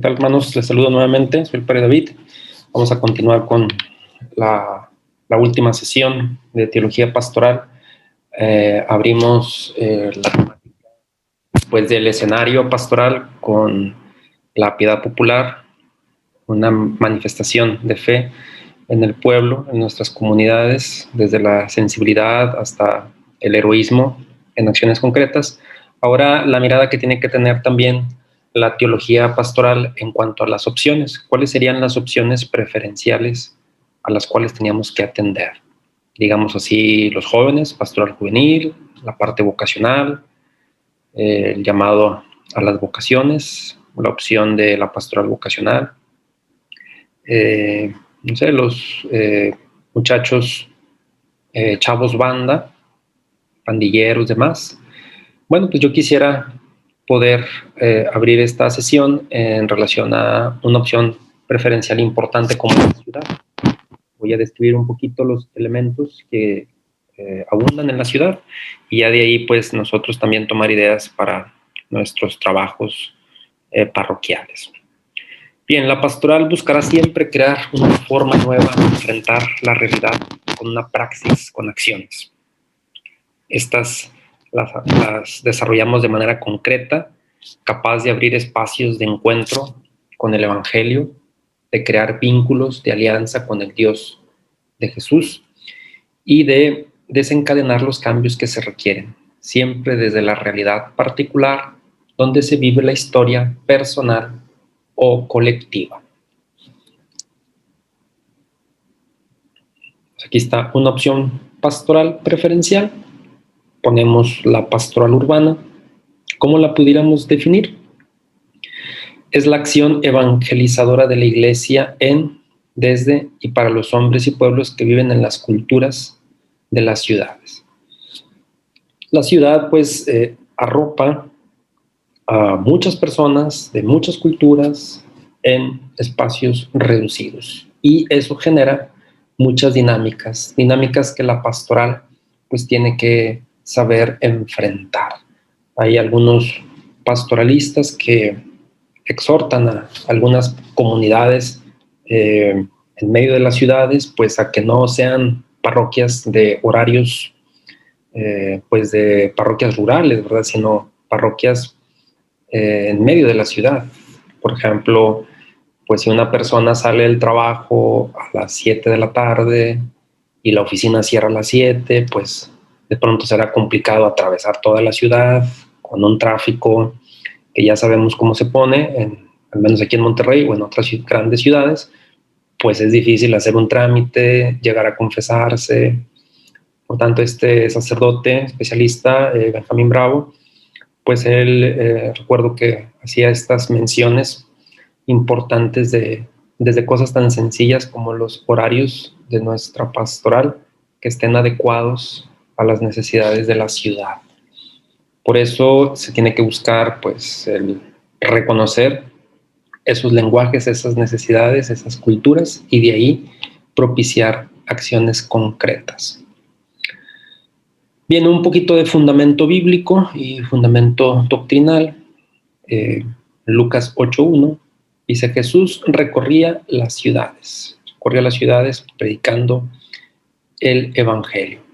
tal, hermanos? Les saludo nuevamente, soy el Padre David. Vamos a continuar con la última sesión de Teología Pastoral. Abrimos la temática pues, del escenario pastoral con la piedad popular, una manifestación de fe en el pueblo, en nuestras comunidades, desde la sensibilidad hasta el heroísmo en acciones concretas. Ahora la mirada que tiene que tener también la teología pastoral en cuanto a las opciones. ¿Cuáles serían las opciones preferenciales a las cuales teníamos que atender? Digamos así, los jóvenes, pastoral juvenil, la parte vocacional, el llamado a las vocaciones, la opción de la pastoral vocacional, no sé, los muchachos, chavos banda, pandilleros, demás. Bueno, pues yo quisiera poder abrir esta sesión en relación a una opción preferencial importante como la ciudad. Voy a describir un poquito los elementos que abundan en la ciudad y ya de ahí pues nosotros también tomar ideas para nuestros trabajos parroquiales. Bien, la pastoral buscará siempre crear una forma nueva de enfrentar la realidad con una praxis, con acciones. Estas las desarrollamos de manera concreta, capaz de abrir espacios de encuentro con el Evangelio, de crear vínculos de alianza con el Dios de Jesús y de desencadenar los cambios que se requieren, siempre desde la realidad particular donde se vive la historia personal o colectiva. Aquí está una opción pastoral preferencial. Ponemos la pastoral urbana. ¿Cómo la pudiéramos definir? Es la acción evangelizadora de la Iglesia en, desde y para los hombres y pueblos que viven en las culturas de las ciudades. La ciudad, pues, arropa a muchas personas de muchas culturas en espacios reducidos. Y eso genera muchas dinámicas que la pastoral, pues, tiene que saber enfrentar. Hay algunos pastoralistas que exhortan a algunas comunidades en medio de las ciudades, pues a que no sean parroquias de horarios, pues de parroquias rurales, ¿verdad? Sino parroquias en medio de la ciudad. Por ejemplo, pues si una persona sale del trabajo a las 7 de la tarde y la oficina cierra a las 7, pues de pronto será complicado atravesar toda la ciudad con un tráfico que ya sabemos cómo se pone, al menos aquí en Monterrey o en otras grandes ciudades, pues es difícil hacer un trámite, llegar a confesarse. Por tanto, este sacerdote especialista, Benjamín Bravo, pues él, recuerdo que hacía estas menciones importantes desde cosas tan sencillas como los horarios de nuestra pastoral, que estén adecuados a las necesidades de la ciudad. Por eso se tiene que buscar pues el reconocer esos lenguajes, esas necesidades, esas culturas, y de ahí propiciar acciones concretas. Viene un poquito de fundamento bíblico y fundamento doctrinal. Lucas 8:1 dice: Jesús recorría las ciudades predicando el Evangelio.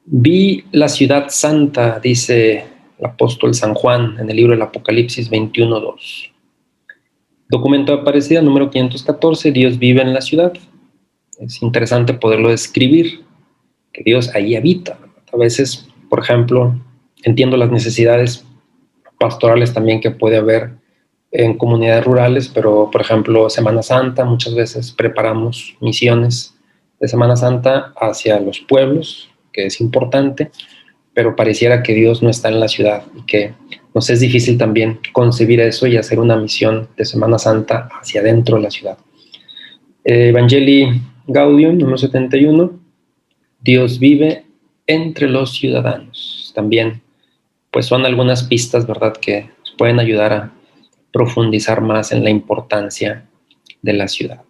Vi la ciudad santa, dice el apóstol San Juan en el libro del Apocalipsis 21:2. Documento de Aparecida número 514, Dios vive en la ciudad. Es interesante poderlo describir, que Dios ahí habita. A veces, por ejemplo, entiendo las necesidades pastorales también que puede haber en comunidades rurales, pero por ejemplo Semana Santa, muchas veces preparamos misiones de Semana Santa hacia los pueblos, que es importante, pero pareciera que Dios no está en la ciudad y que nos es difícil también concebir eso y hacer una misión de Semana Santa hacia adentro de la ciudad. Evangelii Gaudium, número 71, Dios vive entre los ciudadanos. También, pues son algunas pistas, ¿verdad?, que nos pueden ayudar a profundizar más en la importancia de la ciudad.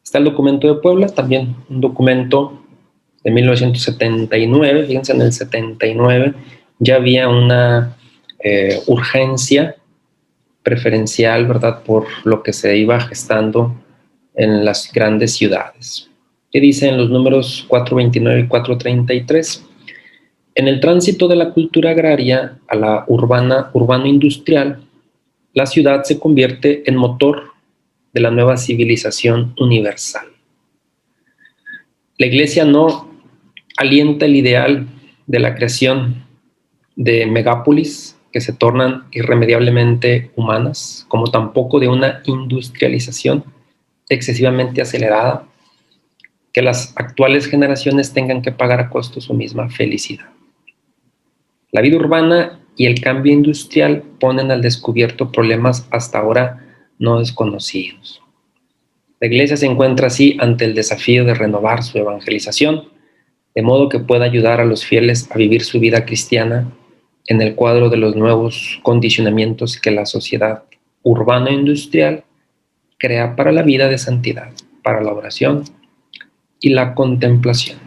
Está el documento de Puebla, también un documento de 1979, fíjense, en el 79 ya había una urgencia preferencial, ¿verdad?, por lo que se iba gestando en las grandes ciudades. ¿Qué dicen los números 429 y 433? En el tránsito de la cultura agraria a la urbano-industrial, la ciudad se convierte en motor de la nueva civilización universal. La Iglesia no alienta el ideal de la creación de megápolis que se tornan irremediablemente humanas, como tampoco de una industrialización excesivamente acelerada, que las actuales generaciones tengan que pagar a costo su misma felicidad. La vida urbana y el cambio industrial ponen al descubierto problemas hasta ahora no desconocidos. La Iglesia se encuentra así ante el desafío de renovar su evangelización, de modo que pueda ayudar a los fieles a vivir su vida cristiana en el cuadro de los nuevos condicionamientos que la sociedad urbano-industrial crea para la vida de santidad, para la oración y la contemplación.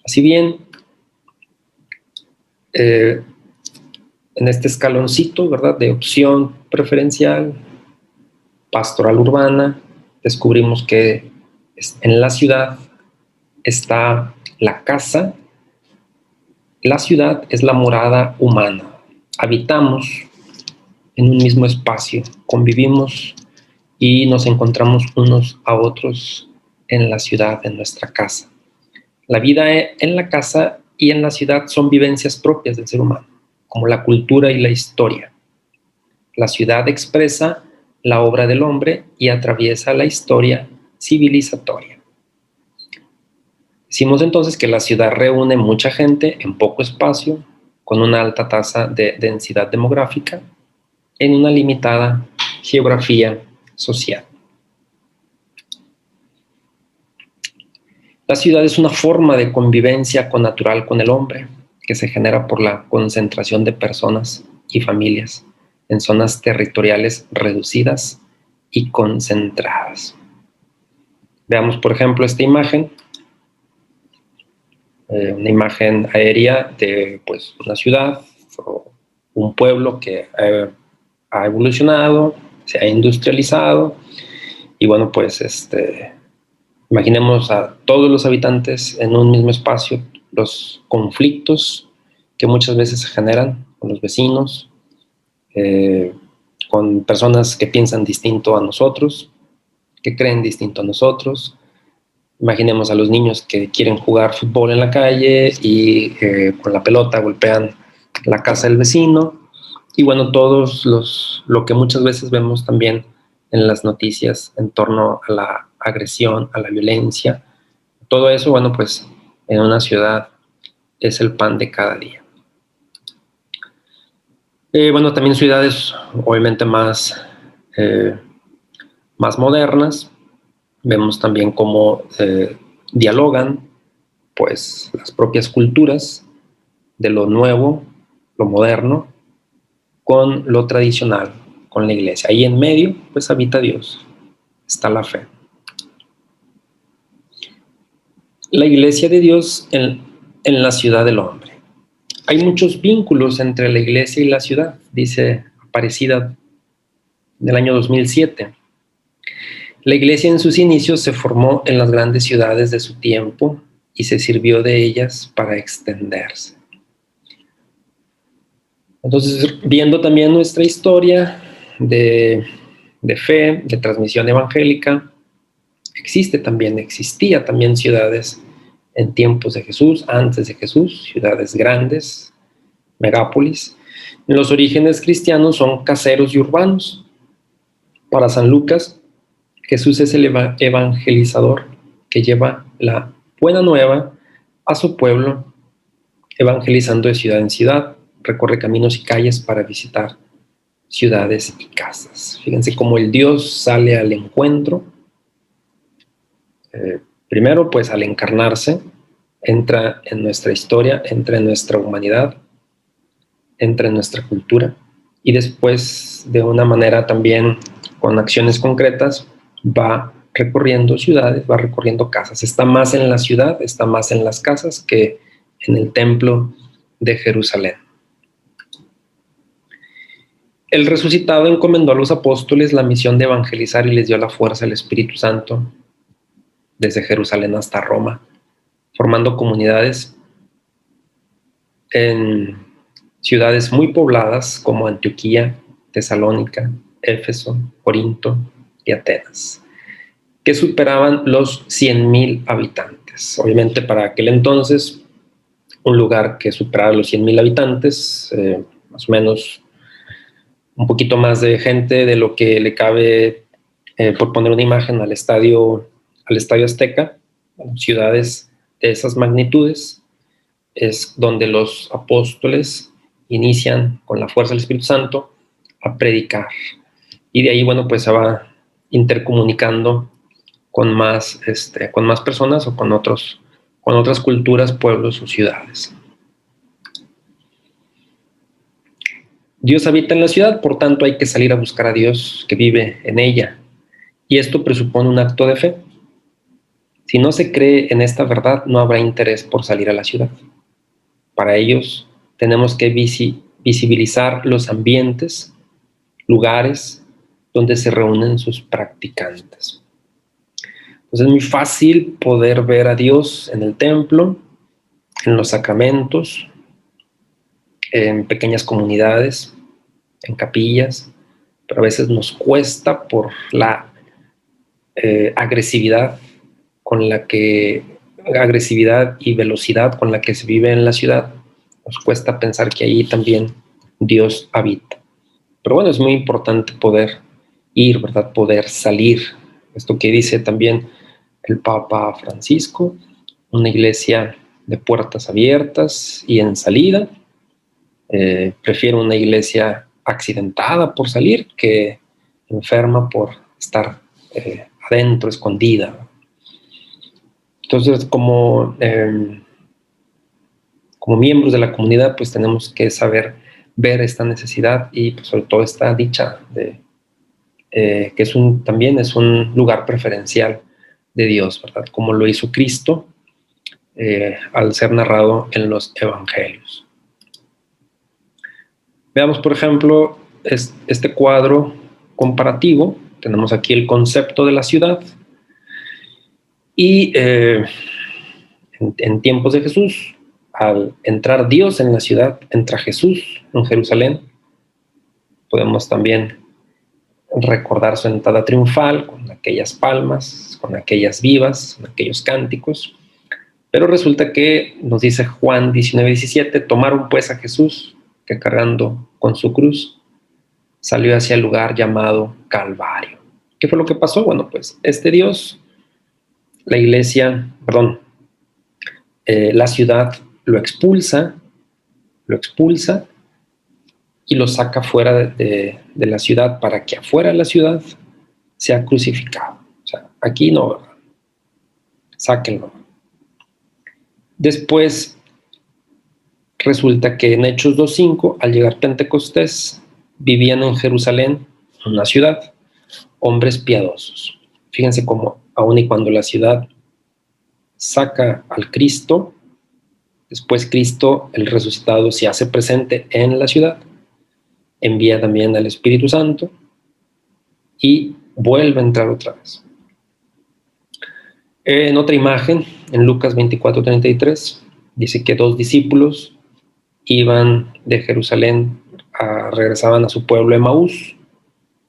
Así bien, en este escaloncito, ¿verdad?, de opción preferencial, pastoral urbana, descubrimos que en la ciudad está la casa. La ciudad es la morada humana. Habitamos en un mismo espacio, convivimos y nos encontramos unos a otros en la ciudad, en nuestra casa. La vida en la casa y en la ciudad son vivencias propias del ser humano, como la cultura y la historia. La ciudad expresa la obra del hombre y atraviesa la historia civilizatoria. Decimos entonces que la ciudad reúne mucha gente en poco espacio, con una alta tasa de densidad demográfica, en una limitada geografía social. La ciudad es una forma de convivencia connatural con el hombre, que se genera por la concentración de personas y familias en zonas territoriales reducidas y concentradas. Veamos, por ejemplo, esta imagen. Una imagen aérea de una ciudad o un pueblo que ha evolucionado, se ha industrializado y bueno, imaginemos a todos los habitantes en un mismo espacio, los conflictos que muchas veces se generan con los vecinos, con personas que piensan distinto a nosotros, que creen distinto a nosotros. Imaginemos a los niños que quieren jugar fútbol en la calle y con la pelota golpean la casa del vecino. Y bueno, lo que muchas veces vemos también en las noticias en torno a la agresión, a la violencia. Todo eso, bueno, pues en una ciudad es el pan de cada día. Bueno, también ciudades obviamente más modernas. Vemos también cómo dialogan pues las propias culturas de lo nuevo, lo moderno, con lo tradicional, con la iglesia. Ahí en medio pues habita Dios, está la fe. La iglesia de Dios en la ciudad del hombre. Hay muchos vínculos entre la iglesia y la ciudad, dice Aparecida del año 2007. La iglesia en sus inicios se formó en las grandes ciudades de su tiempo y se sirvió de ellas para extenderse. Entonces, viendo también nuestra historia de fe, de transmisión evangélica, existía también ciudades en tiempos de Jesús, antes de Jesús, ciudades grandes, megápolis. Los orígenes cristianos son caseros y urbanos. Para San Lucas, Jesús es el evangelizador que lleva la buena nueva a su pueblo, evangelizando de ciudad en ciudad, recorre caminos y calles para visitar ciudades y casas. Fíjense cómo el Dios sale al encuentro. Primero, pues al encarnarse, entra en nuestra historia, entra en nuestra humanidad, entra en nuestra cultura y después, de una manera también con acciones concretas, va recorriendo ciudades, va recorriendo casas. Está más en la ciudad, está más en las casas que en el templo de Jerusalén. El resucitado encomendó a los apóstoles la misión de evangelizar y les dio la fuerza del Espíritu Santo desde Jerusalén hasta Roma, formando comunidades en ciudades muy pobladas como Antioquía, Tesalónica, Éfeso, Corinto y Atenas, que superaban los 100,000 habitantes. Obviamente para aquel entonces, un lugar que superara los 100,000 habitantes, más o menos un poquito más de gente de lo que le cabe, por poner una imagen, al estadio Azteca, ciudades de esas magnitudes, es donde los apóstoles inician con la fuerza del Espíritu Santo a predicar. Y de ahí, bueno, pues se va intercomunicando con más personas o con otras culturas, pueblos o ciudades. Dios habita en la ciudad, por tanto hay que salir a buscar a Dios que vive en ella. Y esto presupone un acto de fe. Si no se cree en esta verdad, no habrá interés por salir a la ciudad. Para ellos tenemos que visibilizar los ambientes, lugares donde se reúnen sus practicantes. Entonces es muy fácil poder ver a Dios en el templo, en los sacramentos, en pequeñas comunidades, en capillas, pero a veces nos cuesta por la agresividad y velocidad con la que se vive en la ciudad. Nos cuesta pensar que ahí también Dios habita. Pero bueno, es muy importante poder ir, ¿verdad? Poder salir. Esto que dice también el Papa Francisco, una iglesia de puertas abiertas y en salida. Prefiero una iglesia accidentada por salir que enferma por estar adentro, escondida. Entonces, como miembros de la comunidad, pues tenemos que saber ver esta necesidad y pues, sobre todo esta dicha de que también es un lugar preferencial de Dios, ¿verdad? Como lo hizo Cristo al ser narrado en los evangelios. Veamos, por ejemplo, este cuadro comparativo. Tenemos aquí el concepto de la ciudad y en tiempos de Jesús, al entrar Dios en la ciudad, entra Jesús en Jerusalén. Podemos también recordar su entrada triunfal con aquellas palmas, con aquellas vivas, con aquellos cánticos. Pero resulta que, nos dice Juan 19:17, tomaron pues a Jesús, que cargando con su cruz, salió hacia el lugar llamado Calvario. ¿Qué fue lo que pasó? Bueno, pues Dios, la ciudad lo expulsa y lo saca fuera de la ciudad para que afuera de la ciudad sea crucificado. O sea, aquí no, sáquenlo. Después resulta que en Hechos 2:5, al llegar Pentecostés, vivían en Jerusalén, una ciudad, hombres piadosos. Fíjense cómo aun y cuando la ciudad saca al Cristo, después Cristo, el resucitado, se hace presente en la ciudad, envía también al Espíritu Santo y vuelve a entrar otra vez. En otra imagen, en Lucas 24:33, dice que 2 discípulos iban de Jerusalén, regresaban a su pueblo Emaús,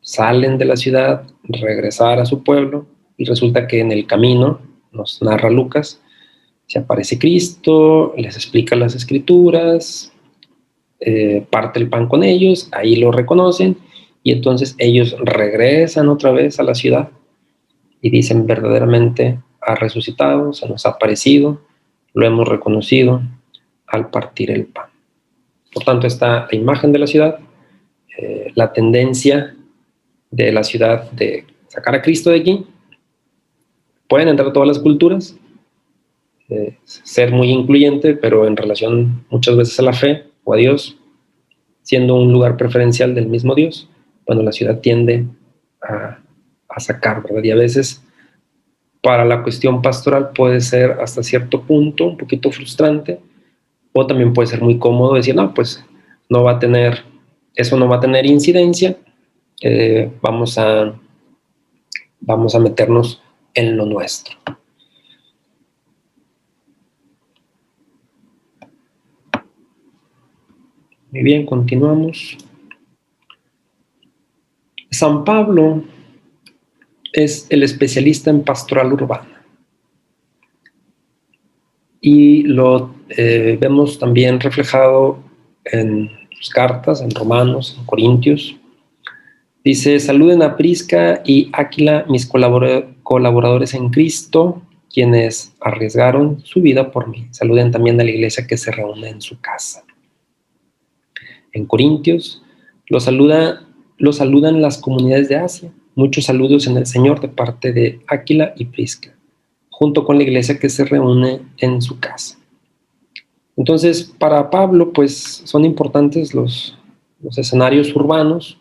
salen de la ciudad, regresar a su pueblo, y resulta que en el camino, nos narra Lucas, se aparece Cristo, les explica las escrituras, parte el pan con ellos, ahí lo reconocen, y entonces ellos regresan otra vez a la ciudad y dicen: verdaderamente ha resucitado, se nos ha aparecido, lo hemos reconocido al partir el pan. Por tanto, está la imagen de la ciudad, la tendencia de la ciudad de sacar a Cristo de aquí. Pueden entrar todas las culturas, ser muy incluyente, pero en relación muchas veces a la fe o a Dios, siendo un lugar preferencial del mismo Dios, bueno, la ciudad tiende a sacar, ¿verdad? Y a veces para la cuestión pastoral puede ser hasta cierto punto un poquito frustrante, o también puede ser muy cómodo decir: no, pues no va a tener eso no va a tener incidencia. Vamos a meternos en lo nuestro. Muy bien, continuamos. San Pablo es el especialista en pastoral urbana. Y lo vemos también reflejado en sus cartas, en Romanos, en Corintios. Dice: saluden a Prisca y Áquila, mis colaboradores en Cristo, quienes arriesgaron su vida por mí. Saluden también a la iglesia que se reúne en su casa. En Corintios los saludan las comunidades de Asia. Muchos saludos en el Señor de parte de Áquila y Prisca, junto con la iglesia que se reúne en su casa. Entonces, para Pablo, pues son importantes los escenarios urbanos,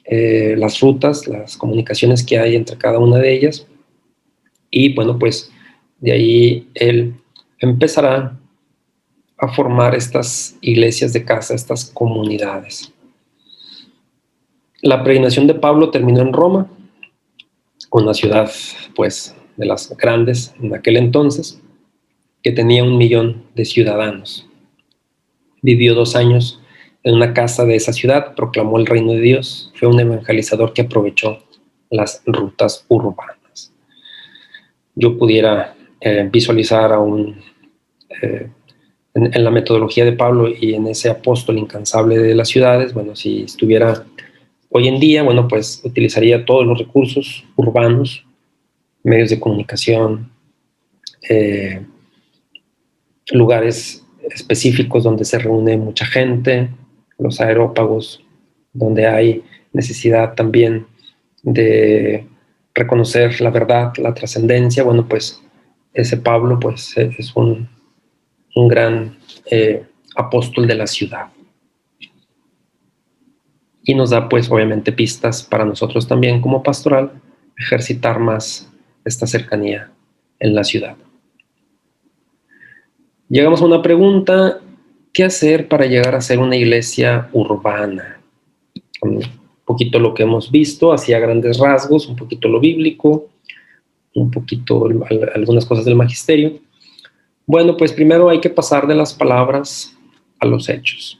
las rutas, las comunicaciones que hay entre cada una de ellas. Y bueno, pues de ahí él empezará a formar estas iglesias de casa, estas comunidades. La peregrinación de Pablo terminó en Roma, una ciudad pues de las grandes en aquel entonces, que tenía 1 millón de ciudadanos. Vivió 2 años en una casa de esa ciudad, proclamó el reino de Dios, fue un evangelizador que aprovechó las rutas urbanas. Yo pudiera visualizar aún en la metodología de Pablo y en ese apóstol incansable de las ciudades. Bueno, si estuviera hoy en día, bueno, pues utilizaría todos los recursos urbanos, medios de comunicación, lugares específicos donde se reúne mucha gente, los aerópagos, donde hay necesidad también de reconocer la verdad, la trascendencia. Bueno, pues ese Pablo pues es un gran apóstol de la ciudad. Y nos da pues obviamente pistas para nosotros también como pastoral ejercitar más esta cercanía en la ciudad. Llegamos a una pregunta: ¿qué hacer para llegar a ser una iglesia urbana? Un poquito lo que hemos visto, así a grandes rasgos, un poquito lo bíblico, un poquito algunas cosas del magisterio. Bueno, pues primero hay que pasar de las palabras a los hechos.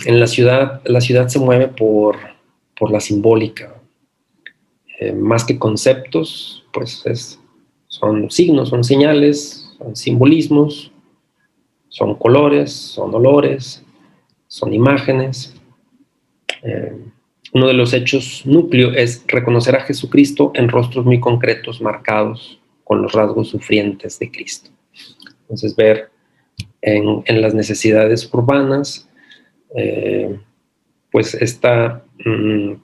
En la ciudad se mueve por la simbólica. Más que conceptos, pues son signos, son señales, son simbolismos, son colores, son olores, son imágenes. Uno de los hechos núcleo es reconocer a Jesucristo en rostros muy concretos, marcados con los rasgos sufrientes de Cristo. Entonces, ver en las necesidades urbanas, pues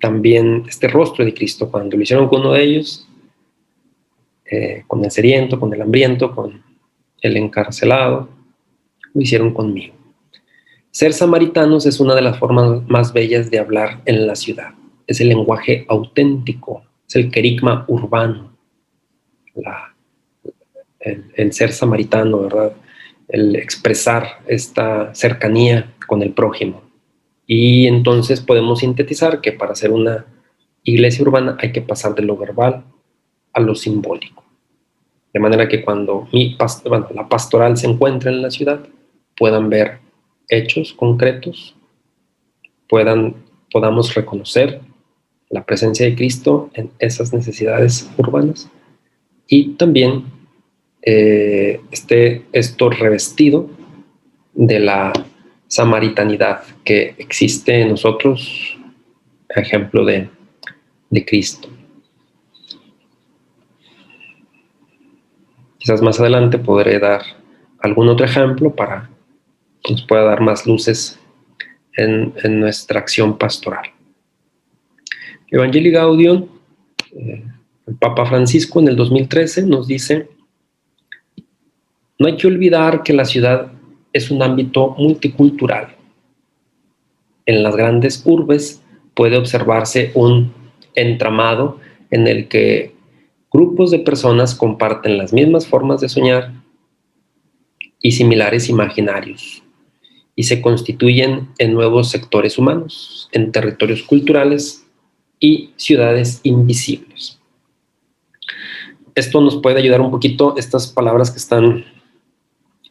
también este rostro de Cristo. Cuando lo hicieron con uno de ellos, con el sediento, con el hambriento, con el encarcelado, lo hicieron conmigo. Ser samaritanos es una de las formas más bellas de hablar en la ciudad. Es el lenguaje auténtico, es el querigma urbano, el ser samaritano, ¿verdad? El expresar esta cercanía con el prójimo. Y entonces podemos sintetizar que para ser una iglesia urbana hay que pasar de lo verbal a lo simbólico. De manera que cuando la pastoral se encuentra en la ciudad, puedan ver hechos concretos, podamos reconocer la presencia de Cristo en esas necesidades urbanas, y también esto revestido de la samaritanidad que existe en nosotros, ejemplo de Cristo. Quizás más adelante podré dar algún otro ejemplo para que nos pueda dar más luces en nuestra acción pastoral. Evangelii Gaudium, el Papa Francisco en el 2013 nos dice: no hay que olvidar que la ciudad es un ámbito multicultural. En las grandes urbes puede observarse un entramado en el que grupos de personas comparten las mismas formas de soñar y similares imaginarios. y se constituyen en nuevos sectores humanos, en territorios culturales y ciudades invisibles. Esto nos puede ayudar un poquito, estas palabras que están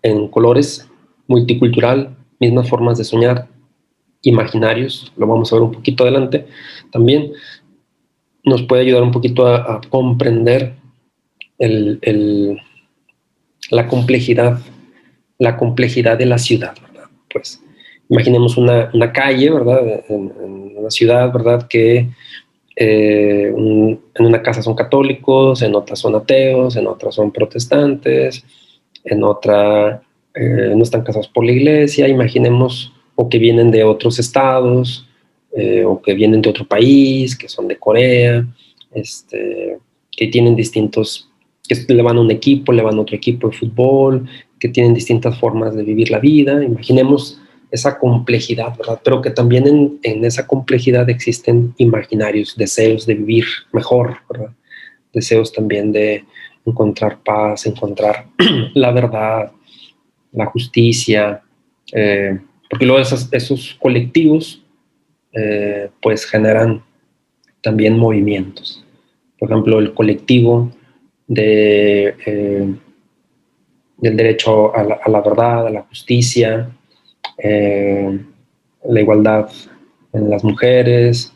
en colores, multicultural, mismas formas de soñar, imaginarios, lo vamos a ver un poquito adelante. También nos puede ayudar un poquito a comprender la complejidad de la ciudad, ¿verdad? Pues imaginemos una calle, ¿verdad? En una ciudad, ¿verdad? Que en una casa son católicos, en otra son ateos, en otra son protestantes, en otra no están casados por la iglesia, imaginemos, o que vienen de otros estados, o que vienen de otro país, que son de Corea, que tienen distintos, que le van a un equipo, le van a otro equipo de fútbol, que tienen distintas formas de vivir la vida. Imaginemos esa complejidad, ¿verdad? Pero que también en esa complejidad existen imaginarios, deseos de vivir mejor, ¿verdad? Deseos también de encontrar paz, encontrar la verdad, la justicia, porque luego esos colectivos pues generan también movimientos. Por ejemplo, el colectivo del derecho a la verdad, a la justicia, la igualdad en las mujeres,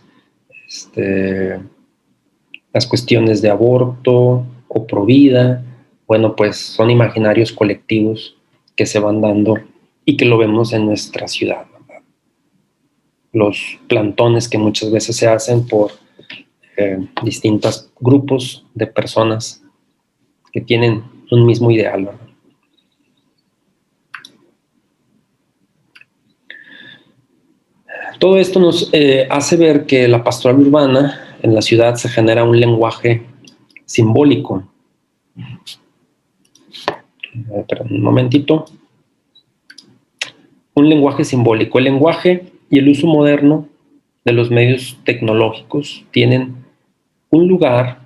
las cuestiones de aborto o provida. Bueno, pues son imaginarios colectivos que se van dando y que lo vemos en nuestra ciudad, ¿verdad? Los plantones que muchas veces se hacen por distintos grupos de personas que tienen un mismo ideal, ¿verdad? Todo esto nos hace ver que la pastoral urbana en la ciudad se genera un lenguaje simbólico. Perdón, un momentito. Un lenguaje simbólico. El lenguaje y el uso moderno de los medios tecnológicos tienen un lugar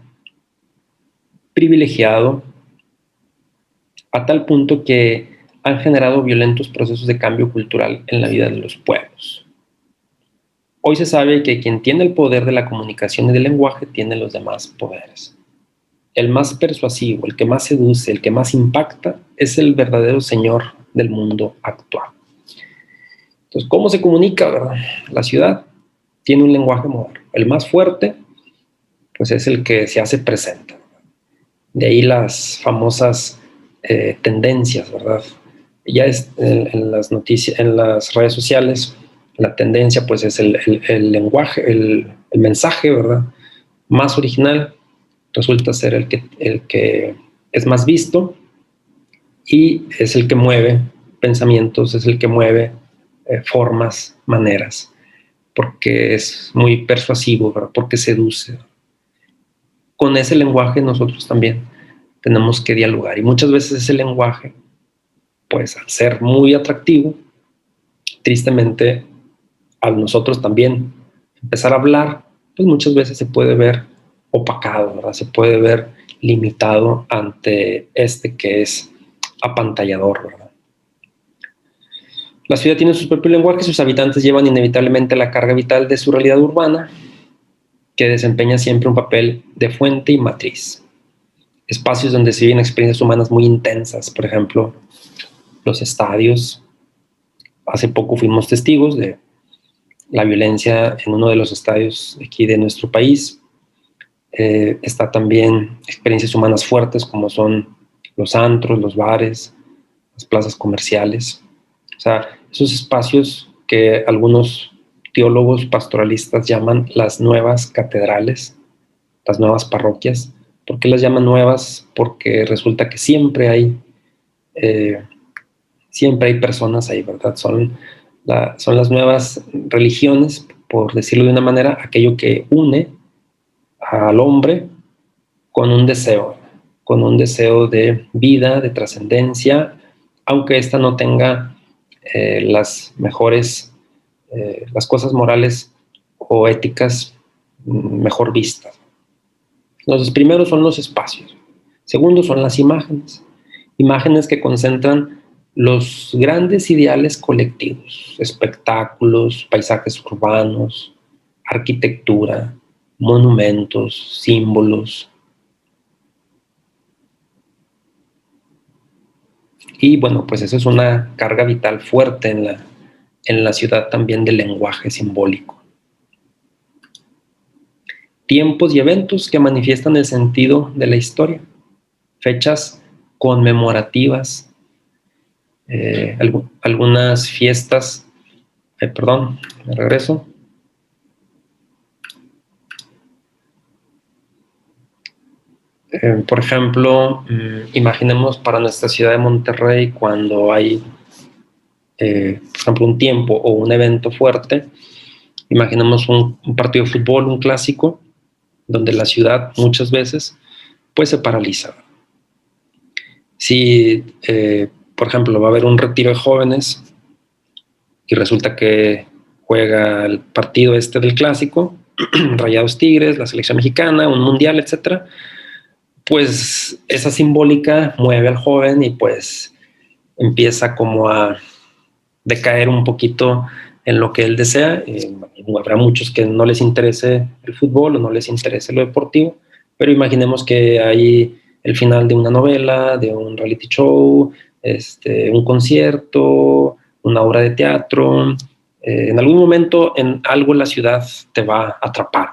privilegiado a tal punto que han generado violentos procesos de cambio cultural en la vida de los pueblos. Hoy se sabe que quien tiene el poder de la comunicación y del lenguaje tiene los demás poderes. El más persuasivo, el que más seduce, el que más impacta, es el verdadero señor del mundo actual. Entonces, ¿cómo se comunica, verdad? La ciudad tiene un lenguaje moderno. El más fuerte, pues es el que se hace presente. De ahí las famosas tendencias, ¿verdad? Ya es en las noticias, en las redes sociales, la tendencia pues es el lenguaje, el mensaje, ¿verdad? Más original, resulta ser el que es más visto y es el que mueve pensamientos, es el que mueve formas, maneras, porque es muy persuasivo, ¿verdad? Porque seduce. Con ese lenguaje nosotros también tenemos que dialogar y muchas veces ese lenguaje, pues al ser muy atractivo, tristemente al nosotros también empezar a hablar, pues muchas veces se puede ver opacado, ¿verdad? Se puede ver limitado ante que es apantallador, ¿verdad? La ciudad tiene su propio lenguaje y sus habitantes llevan inevitablemente la carga vital de su realidad urbana, que desempeña siempre un papel de fuente y matriz. Espacios donde se viven experiencias humanas muy intensas, por ejemplo, los estadios. Hace poco fuimos testigos de la violencia en uno de los estadios aquí de nuestro país. Está también experiencias humanas fuertes como son los antros, los bares, las plazas comerciales. O sea, esos espacios que algunos teólogos pastoralistas llaman las nuevas catedrales, las nuevas parroquias. ¿Por qué las llaman nuevas? Porque resulta que siempre hay personas ahí, ¿verdad? Son las nuevas religiones, por decirlo de una manera, aquello que une al hombre con un deseo de vida, de trascendencia, aunque ésta no tenga las mejores, las cosas morales o éticas mejor vistas. Los primeros son los espacios. Segundo son las imágenes. Imágenes que concentran los grandes ideales colectivos, espectáculos, paisajes urbanos, arquitectura, monumentos, símbolos. Y bueno, pues eso es una carga vital fuerte en la ciudad también del lenguaje simbólico. Tiempos y eventos que manifiestan el sentido de la historia, fechas conmemorativas, algunas fiestas, perdón, me regreso. Por ejemplo, imaginemos para nuestra ciudad de Monterrey cuando hay, por ejemplo, un tiempo o un evento fuerte, imaginemos un partido de fútbol, un clásico, donde la ciudad muchas veces pues se paraliza. Si, por ejemplo, va a haber un retiro de jóvenes y resulta que juega el partido este del clásico, Rayados Tigres, la selección mexicana, un mundial, etcétera, pues esa simbólica mueve al joven y pues empieza como a decaer un poquito en lo que él desea. Habrá muchos que no les interese el fútbol o no les interese lo deportivo, pero imaginemos que hay el final de una novela, de un reality show, un concierto, una obra de teatro. En algún momento en algo la ciudad te va a atrapar.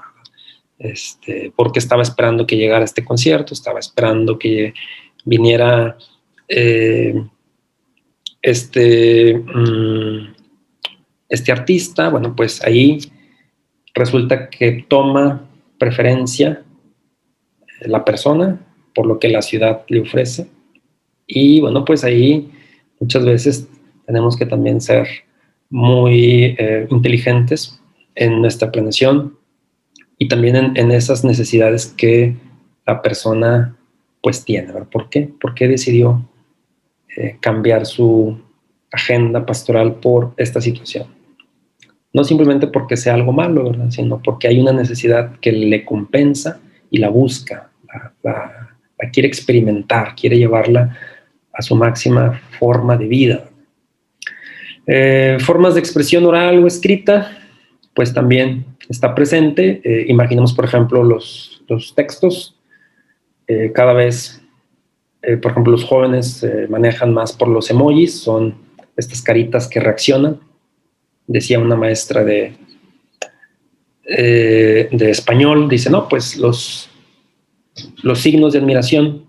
Porque estaba esperando que llegara este concierto, estaba esperando que viniera este artista. Bueno, pues ahí resulta que toma preferencia la persona por lo que la ciudad le ofrece. Y bueno, pues ahí muchas veces tenemos que también ser muy inteligentes en nuestra planeación y también en esas necesidades que la persona pues tiene. ¿Verdad? ¿Por qué? ¿Por qué decidió cambiar su agenda pastoral por esta situación? No simplemente porque sea algo malo, ¿verdad? Sino porque hay una necesidad que le compensa y la busca, la quiere experimentar, quiere llevarla a su máxima forma de vida. Formas de expresión oral o escrita, pues también está presente. Imaginemos, por ejemplo, los textos. Cada vez, por ejemplo, los jóvenes manejan más por los emojis, son estas caritas que reaccionan. Decía una maestra de español, dice, no, pues los signos de admiración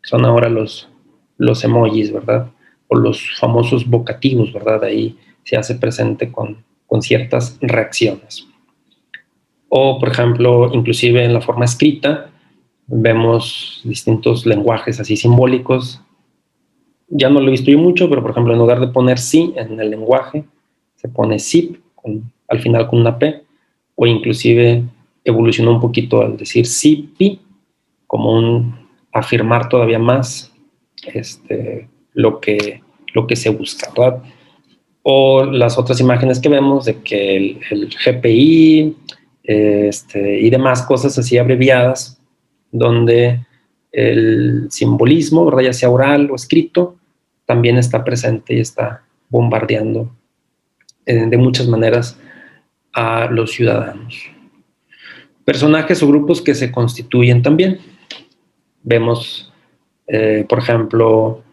son ahora los emojis, ¿verdad? O los famosos vocativos, ¿verdad? Ahí se hace presente con ciertas reacciones. O, por ejemplo, inclusive en la forma escrita, vemos distintos lenguajes así simbólicos. Ya no lo he visto yo mucho, pero por ejemplo, en lugar de poner sí en el lenguaje, se pone sip, al final con una P, o inclusive evolucionó un poquito al decir sipi, como un afirmar todavía más lo que se busca, ¿verdad? O las otras imágenes que vemos de que el GPI y demás cosas así abreviadas, donde el simbolismo, ¿verdad? Ya sea oral o escrito, también está presente y está bombardeando de muchas maneras a los ciudadanos. Personajes o grupos que se constituyen también. Vemos, por ejemplo,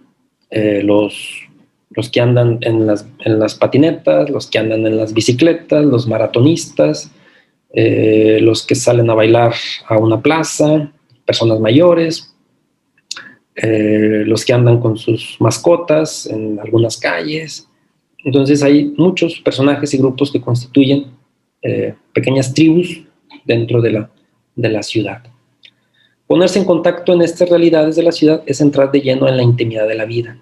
los que andan en las patinetas, los que andan en las bicicletas, los maratonistas, los que salen a bailar a una plaza, personas mayores, los que andan con sus mascotas en algunas calles. Entonces hay muchos personajes y grupos que constituyen pequeñas tribus dentro de la ciudad. Ponerse en contacto en estas realidades de la ciudad es entrar de lleno en la intimidad de la vida.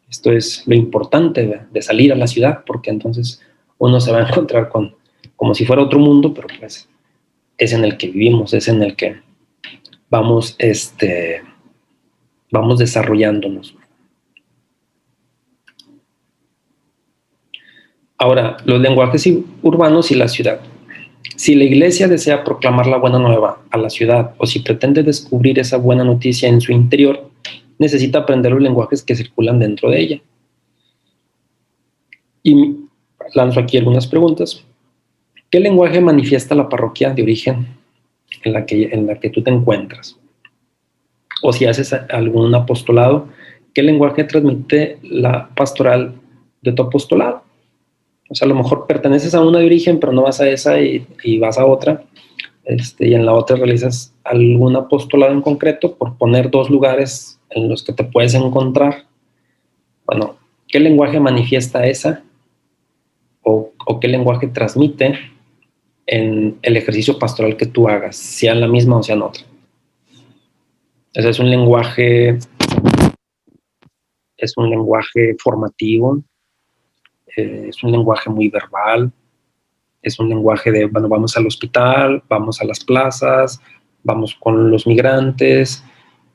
Esto es lo importante de salir a la ciudad, porque entonces uno se va a encontrar como si fuera otro mundo, pero pues es en el que vivimos, es en el que vamos desarrollándonos. Ahora, los lenguajes urbanos y la ciudad. Si la iglesia desea proclamar la buena nueva a la ciudad o si pretende descubrir esa buena noticia en su interior, necesita aprender los lenguajes que circulan dentro de ella. Y lanzo aquí algunas preguntas. ¿Qué lenguaje manifiesta la parroquia de origen en la que tú te encuentras? O si haces algún apostolado, ¿qué lenguaje transmite la pastoral de tu apostolado? O sea, a lo mejor perteneces a una de origen, pero no vas a esa y vas a otra, y en la otra realizas algún apostolado en concreto, por poner dos lugares en los que te puedes encontrar. Bueno, ¿qué lenguaje manifiesta esa? ¿O qué lenguaje transmite en el ejercicio pastoral que tú hagas, sea en la misma o sea en otra? Ese es un lenguaje formativo, es un lenguaje muy verbal, es un lenguaje de, bueno, vamos al hospital, vamos a las plazas, vamos con los migrantes.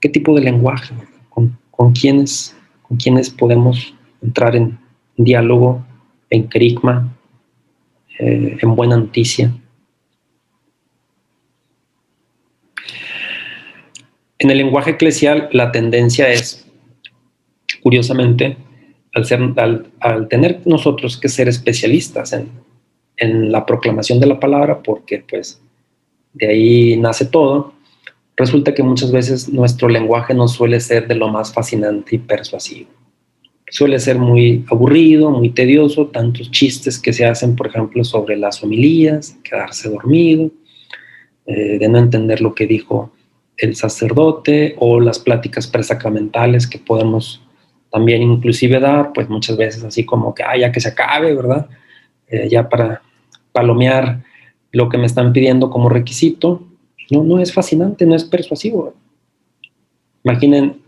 ¿Qué tipo de lenguaje? ¿Con quiénes podemos entrar en diálogo, en querigma, en buena noticia? En el lenguaje eclesial, la tendencia es, curiosamente, al tener nosotros que ser especialistas en la proclamación de la palabra, porque pues de ahí nace todo, resulta que muchas veces nuestro lenguaje no suele ser de lo más fascinante y persuasivo. Suele ser muy aburrido, muy tedioso, tantos chistes que se hacen, por ejemplo, sobre las homilías, quedarse dormido, de no entender lo que dijo el sacerdote, o las pláticas presacramentales que podemos también inclusive dar, pues muchas veces así como que, ya que se acabe, ¿verdad? Ya para palomear lo que me están pidiendo como requisito. No es fascinante, no es persuasivo. Imaginen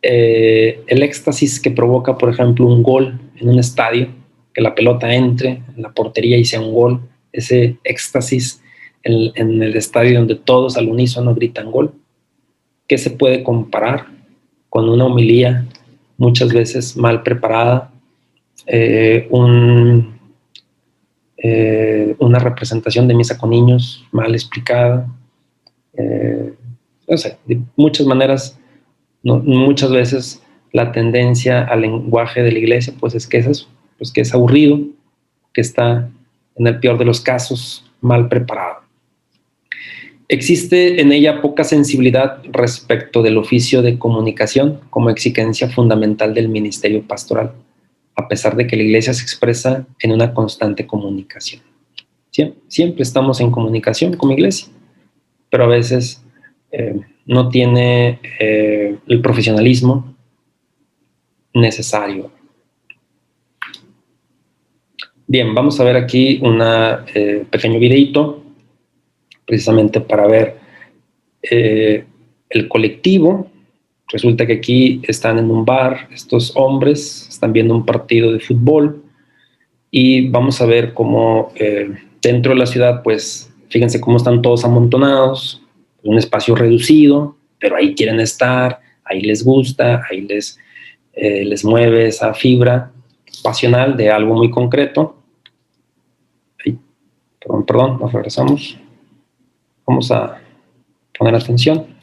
el éxtasis que provoca, por ejemplo, un gol en un estadio, que la pelota entre en la portería y sea un gol, ese éxtasis en el estadio donde todos al unísono gritan gol. ¿Qué se puede comparar con una homilía muchas veces mal preparada, una representación de misa con niños mal explicada? No sé, de muchas maneras, no, muchas veces la tendencia al lenguaje de la iglesia pues es que es eso, pues que es aburrido, que está en el peor de los casos mal preparado. Existe en ella poca sensibilidad respecto del oficio de comunicación como exigencia fundamental del ministerio pastoral, a pesar de que la iglesia se expresa en una constante comunicación. Siempre estamos en comunicación como iglesia, pero a veces no tiene el profesionalismo necesario. Bien, vamos a ver aquí un pequeño videito, precisamente para ver el colectivo. Resulta que aquí están en un bar, estos hombres están viendo un partido de fútbol, y vamos a ver cómo dentro de la ciudad, pues fíjense cómo están todos amontonados, un espacio reducido, pero ahí quieren estar, ahí les gusta, ahí les mueve esa fibra pasional de algo muy concreto. Ahí, perdón, nos regresamos. Vamos a poner atención.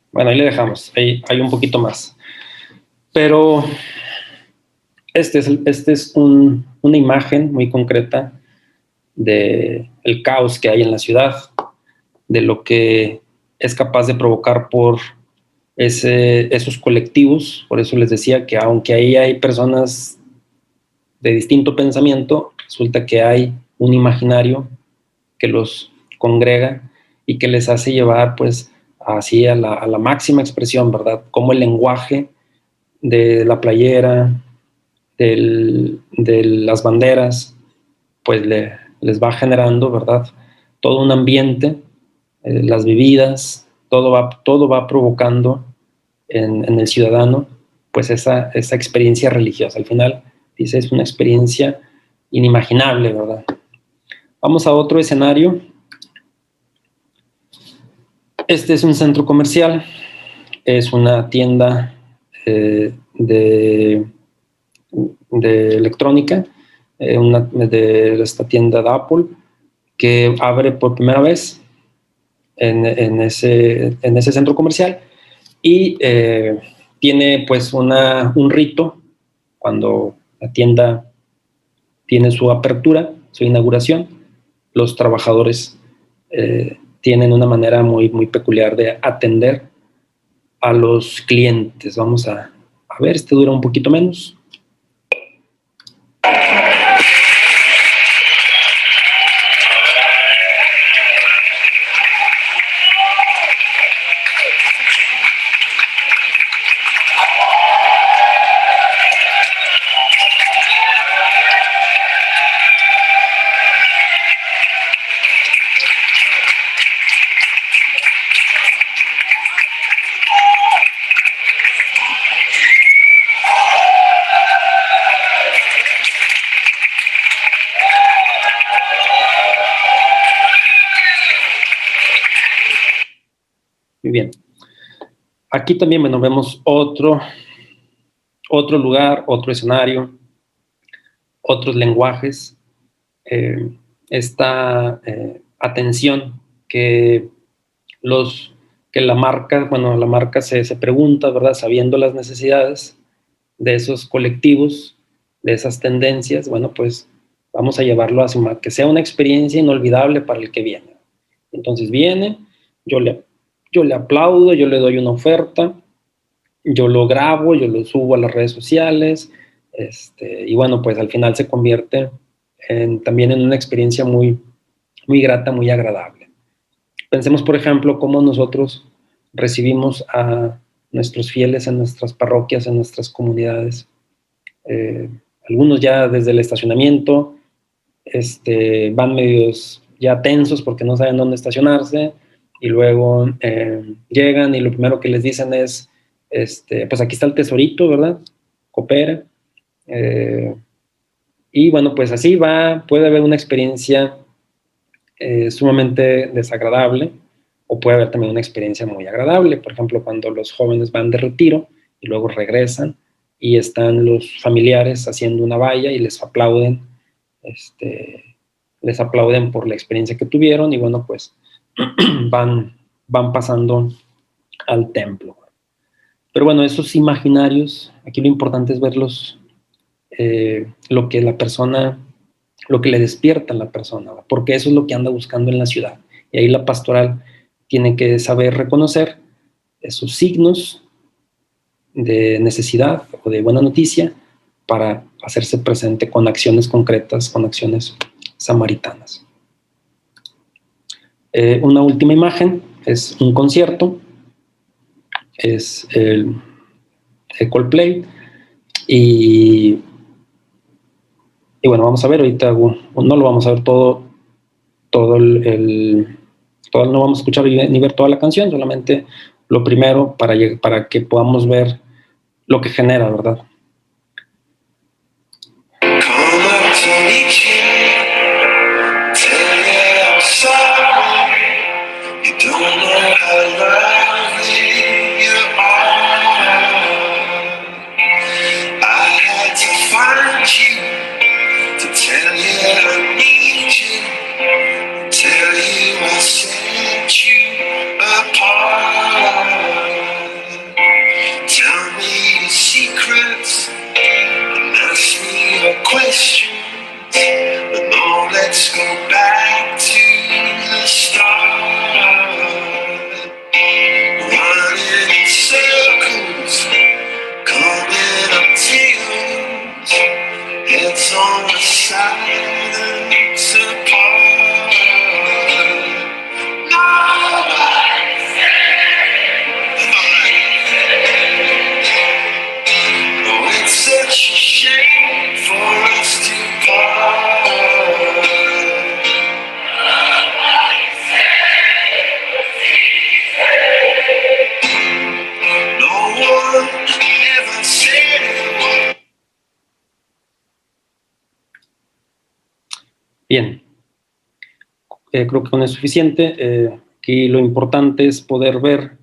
Bueno, ahí le dejamos, hay un poquito más. Pero este es una imagen muy concreta del caos que hay en la ciudad, de lo que es capaz de provocar por esos colectivos. Por eso les decía que aunque ahí hay personas de distinto pensamiento, resulta que hay un imaginario que los congrega y que les hace llevar pues así a la máxima expresión, ¿verdad? Como el lenguaje de la playera, de las banderas, pues les va generando, ¿verdad? Todo un ambiente, las bebidas, todo va provocando en el ciudadano, pues esa experiencia religiosa. Al final, dice, es una experiencia inimaginable, ¿verdad? Vamos a otro escenario. Este es un centro comercial, es una tienda de electrónica, de esta tienda de Apple, que abre por primera vez en ese centro comercial y tiene pues un rito cuando la tienda tiene su apertura, su inauguración. Los trabajadores tienen una manera muy, muy peculiar de atender a los clientes. Vamos a ver, este dura un poquito menos. Muy bien. Aquí también, bueno, vemos otro lugar, otro escenario, otros lenguajes, esta atención que la marca se pregunta, ¿verdad? Sabiendo las necesidades de esos colectivos, de esas tendencias, bueno, pues vamos a llevarlo a que sea una experiencia inolvidable para el que viene. Entonces viene, yo le aplaudo, yo le doy una oferta, yo lo grabo, yo lo subo a las redes sociales, y bueno, pues al final se convierte también en una experiencia muy, muy grata, muy agradable. Pensemos, por ejemplo, cómo nosotros recibimos a nuestros fieles en nuestras parroquias, en nuestras comunidades. Algunos ya desde el estacionamiento van medios ya tensos porque no saben dónde estacionarse, y luego llegan y lo primero que les dicen es, pues aquí está el tesorito, ¿verdad? Coopera. Y bueno, pues así puede haber una experiencia sumamente desagradable, o puede haber también una experiencia muy agradable. Por ejemplo, cuando los jóvenes van de retiro y luego regresan y están los familiares haciendo una valla y les aplauden, por la experiencia que tuvieron, y bueno, pues van pasando al templo. Pero bueno, esos imaginarios, aquí lo importante es verlos, lo que le despierta a la persona, porque eso es lo que anda buscando en la ciudad. Y ahí la pastoral tiene que saber reconocer esos signos de necesidad o de buena noticia para hacerse presente con acciones concretas, con acciones samaritanas. Una última imagen es un concierto, es el Coldplay, y bueno, vamos a ver, ahorita no lo vamos a ver todo no vamos a escuchar ni ver toda la canción, solamente lo primero para que podamos ver lo que genera, ¿verdad? Questions, but no, let's go back to the start. Running in circles, coming up tails, heads on the silence apart. Nobody's oh, it's such a shame for us to part. No Bien, creo que con eso es suficiente. Aquí lo importante es poder ver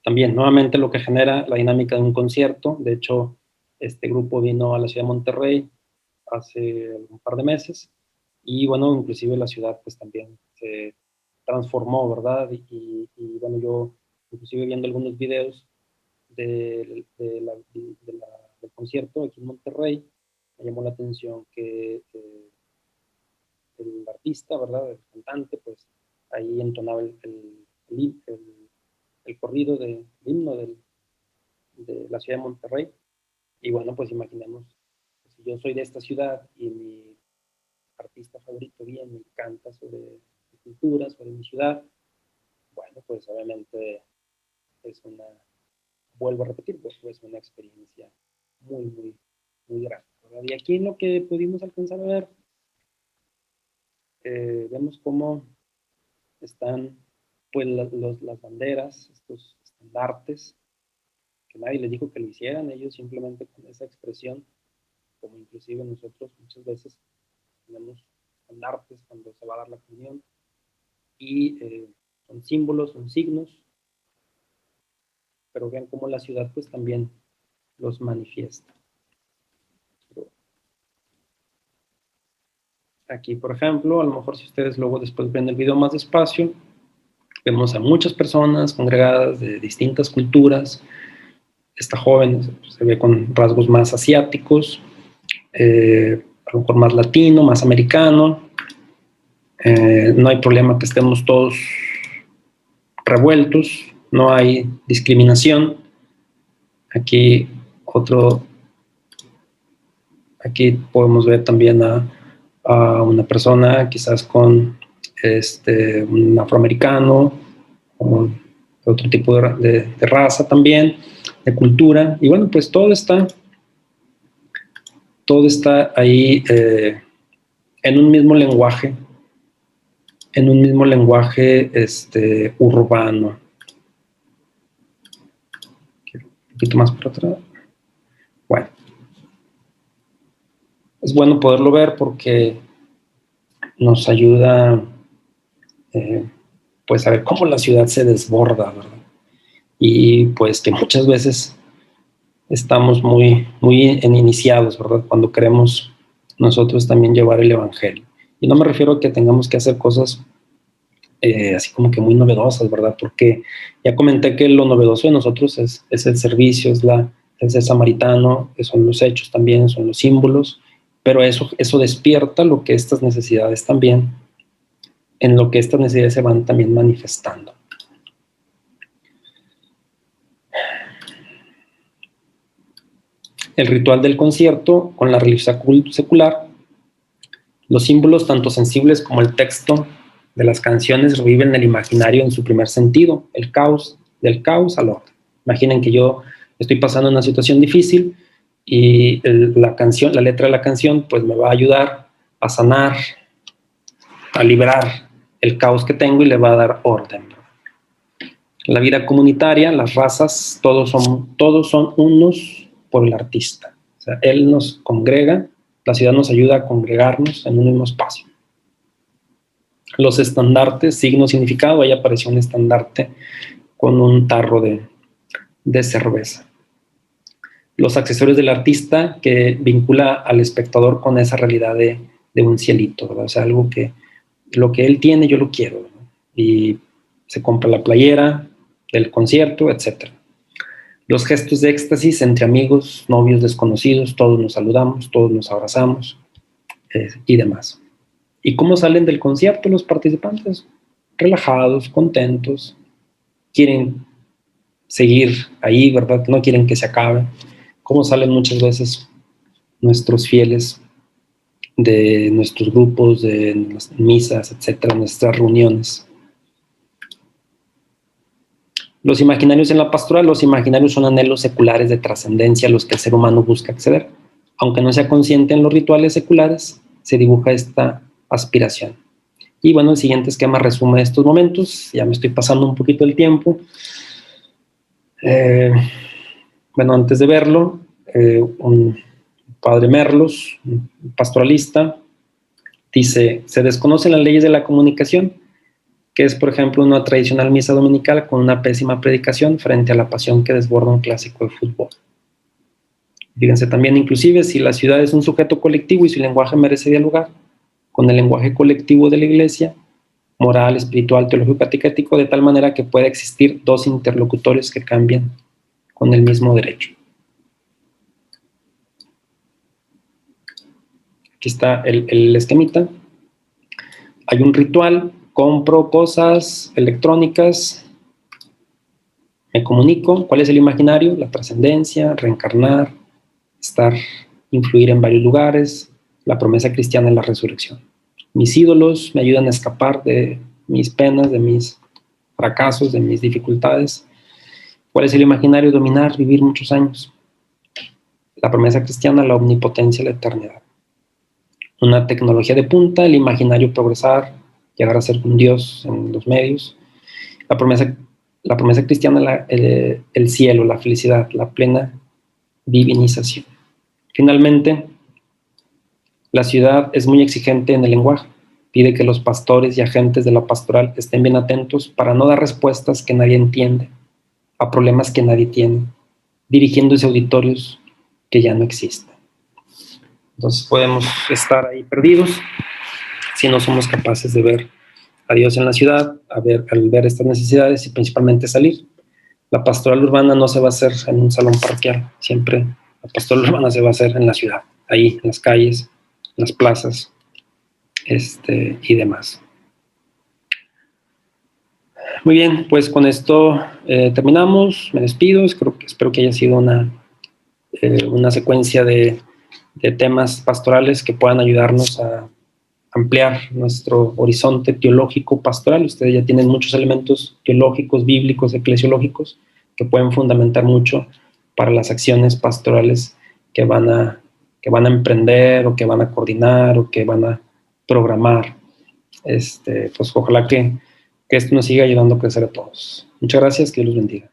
también nuevamente lo que genera la dinámica de un concierto. De hecho, este grupo vino a la ciudad de Monterrey hace un par de meses y bueno, inclusive la ciudad pues también se transformó, ¿verdad? Bueno, yo inclusive viendo algunos videos del concierto aquí en Monterrey, me llamó la atención que el artista, ¿verdad? El cantante, pues ahí entonaba el corrido el himno de la ciudad de Monterrey. Y bueno, pues imaginemos, si yo soy de esta ciudad y mi artista favorito viene y canta sobre mi cultura, sobre mi ciudad, bueno, pues obviamente es una, vuelvo a repetir, pues es una experiencia muy, muy, muy grande, ¿verdad? Y aquí en lo que pudimos alcanzar a ver, vemos cómo están pues las banderas, estos estandartes, que nadie les dijo que lo hicieran, ellos simplemente con esa expresión, como inclusive nosotros muchas veces tenemos estandartes cuando se va a dar la comunión, y son símbolos, son signos, pero vean cómo la ciudad pues también los manifiesta. Aquí, por ejemplo, a lo mejor si ustedes luego después ven el video más despacio, vemos a muchas personas congregadas de distintas culturas. Esta joven se ve con rasgos más asiáticos, a lo mejor más latino, más americano. No hay problema que estemos todos revueltos, no hay discriminación. Aquí aquí podemos ver también a una persona quizás con un afroamericano o otro tipo de raza también, de cultura, y bueno, pues todo está ahí en un mismo lenguaje, urbano. Un poquito más para atrás. Bueno, es bueno poderlo ver porque nos ayuda pues a ver cómo la ciudad se desborda, ¿verdad? Y pues que muchas veces estamos muy, muy iniciados, ¿verdad? Cuando queremos nosotros también llevar el evangelio. Y no me refiero a que tengamos que hacer cosas así como que muy novedosas, ¿verdad? Porque ya comenté que lo novedoso de nosotros es el servicio, es el ser samaritano, son los hechos también, son los símbolos, pero eso despierta lo que estas necesidades también, en lo que estas necesidades se van también manifestando. El ritual del concierto con la religiosidad secular, los símbolos tanto sensibles como el texto de las canciones reviven el imaginario en su primer sentido, el caos, del caos al orden. Imaginen que yo estoy pasando una situación difícil y la letra de la canción, pues me va a ayudar a sanar, a liberar el caos que tengo y le va a dar orden. La vida comunitaria, las razas, todos son unos por el artista. O sea, él nos congrega, la ciudad nos ayuda a congregarnos en un mismo espacio. Los estandartes, signo, significado, ahí apareció un estandarte con un tarro de cerveza. Los accesorios del artista que vincula al espectador con esa realidad de un cielito, ¿verdad? O sea, algo que lo que él tiene yo lo quiero, ¿verdad? Y se compra la playera del concierto, etc. Los gestos de éxtasis entre amigos, novios, desconocidos, todos nos saludamos, todos nos abrazamos y demás. ¿Y cómo salen del concierto los participantes? Relajados, contentos, quieren seguir ahí, ¿verdad? No quieren que se acabe. ¿Cómo salen muchas veces nuestros fieles de nuestros grupos, de las misas, etcétera, nuestras reuniones? Los imaginarios en la pastoral, los imaginarios son anhelos seculares de trascendencia a los que el ser humano busca acceder. Aunque no sea consciente en los rituales seculares, se dibuja esta aspiración. Y bueno, el siguiente esquema resume estos momentos. Ya me estoy pasando un poquito el tiempo. Bueno, antes de verlo, un padre Merlos, un pastoralista, dice: se desconocen las leyes de la comunicación, que es, por ejemplo, una tradicional misa dominical con una pésima predicación frente a la pasión que desborda un clásico de fútbol. Fíjense también, inclusive, si la ciudad es un sujeto colectivo y su lenguaje merece dialogar con el lenguaje colectivo de la iglesia, moral, espiritual, teológico, catequético, de tal manera que pueda existir dos interlocutores que cambien con el mismo derecho. Aquí está el esquemita. Hay un ritual, compro cosas electrónicas, me comunico. ¿Cuál es el imaginario? La trascendencia, reencarnar, estar, influir en varios lugares, la promesa cristiana en la resurrección. Mis ídolos me ayudan a escapar de mis penas, de mis fracasos, de mis dificultades. ¿Cuál es el imaginario? Dominar, vivir muchos años. La promesa cristiana, la omnipotencia, la eternidad. Una tecnología de punta, el imaginario, progresar, llegar a ser un Dios en los medios. La promesa cristiana, el cielo, la felicidad, la plena divinización. Finalmente, la ciudad es muy exigente en el lenguaje. Pide que los pastores y agentes de la pastoral estén bien atentos para no dar respuestas que nadie entiende a problemas que nadie tiene, dirigiéndose a auditorios que ya no existen. Entonces podemos estar ahí perdidos si no somos capaces de ver a Dios en la ciudad, al ver estas necesidades y principalmente salir. La pastoral urbana no se va a hacer en un salón parroquial, siempre la pastoral urbana se va a hacer en la ciudad, ahí, en las calles, en las plazas, y demás. Muy bien, pues con esto terminamos, me despido, espero que haya sido una secuencia de temas pastorales que puedan ayudarnos a ampliar nuestro horizonte teológico pastoral. Ustedes ya tienen muchos elementos teológicos, bíblicos, eclesiológicos que pueden fundamentar mucho para las acciones pastorales que van a emprender o que van a coordinar o que van a programar. Pues ojalá que esto nos siga ayudando a crecer a todos. Muchas gracias, que Dios los bendiga.